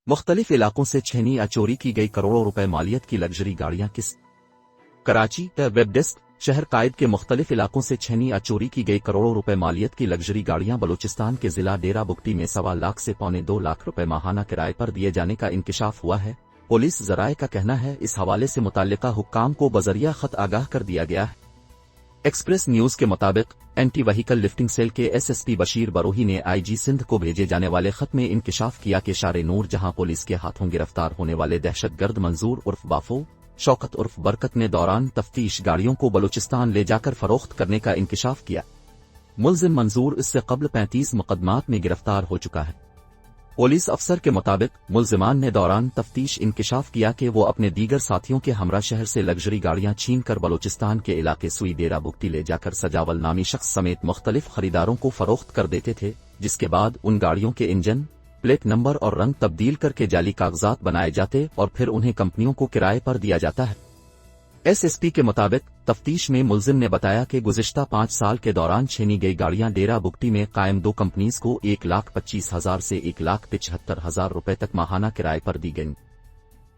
مختلف علاقوں سے چھینی یا چوری کی گئی کروڑوں روپے مالیت کی لگژری گاڑیاں کس کراچی ویب ڈیسک شہر قائد کے مختلف علاقوں سے چھینی یا چوری کی گئی کروڑوں روپے مالیت کی لگژری گاڑیاں بلوچستان کے ضلع ڈیرہ بگٹی میں 1.25 لاکھ سے 1.25 لاکھ روپے ماہانہ کرائے پر دیے جانے کا انکشاف ہوا ہے۔ پولیس ذرائع کا کہنا ہے اس حوالے سے متعلقہ حکام کو بذریعہ خط آگاہ کر دیا گیا ہے۔ ایکسپریس نیوز کے مطابق اینٹی وہیکل لفٹنگ سیل کے ایس پی بشیر بروہی نے آئی جی سندھ کو بھیجے جانے والے خط میں انکشاف کیا کہ شار نور جہاں پولیس کے ہاتھوں گرفتار ہونے والے دہشت گرد منظور عرف بافو شوکت عرف برکت نے دوران تفتیش گاڑیوں کو بلوچستان لے جا کر فروخت کرنے کا انکشاف کیا۔ ملزم منظور اس سے قبل 35 مقدمات میں گرفتار ہو چکا ہے۔ پولیس افسر کے مطابق ملزمان نے دوران تفتیش انکشاف کیا کہ وہ اپنے دیگر ساتھیوں کے ہمراہ شہر سے لگژری گاڑیاں چھین کر بلوچستان کے علاقے سوئی ڈیرہ بگٹی لے جا کر سجاول نامی شخص سمیت مختلف خریداروں کو فروخت کر دیتے تھے، جس کے بعد ان گاڑیوں کے انجن، پلیٹ نمبر اور رنگ تبدیل کر کے جعلی کاغذات بنائے جاتے اور پھر انہیں کمپنیوں کو کرائے پر دیا جاتا ہے۔ ایس پی کے مطابق تفتیش میں ملزم نے بتایا کہ گزشتہ 5 سال کے دوران چھینی گئی گاڑیاں ڈیرہ بگٹی میں قائم 2 کمپنیز کو 1,25,000 سے 1,75,000 روپے تک ماہانہ کرائے پر دی گئیں۔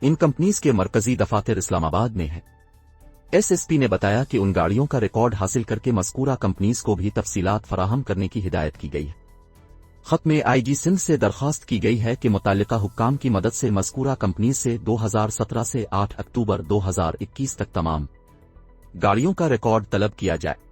ان کمپنیز کے مرکزی دفاتر اسلام آباد میں ہے۔ ایس پی نے بتایا کہ ان گاڑیوں کا ریکارڈ حاصل کر کے مذکورہ کمپنیز کو بھی تفصیلات فراہم کرنے کی ہدایت کی گئی ہے۔ خط میں آئی جی سندھ سے درخواست کی گئی ہے کہ متعلقہ حکام کی مدد سے مذکورہ کمپنی سے 2017 سے 8 اکتوبر 2021 تک تمام گاڑیوں کا ریکارڈ طلب کیا جائے۔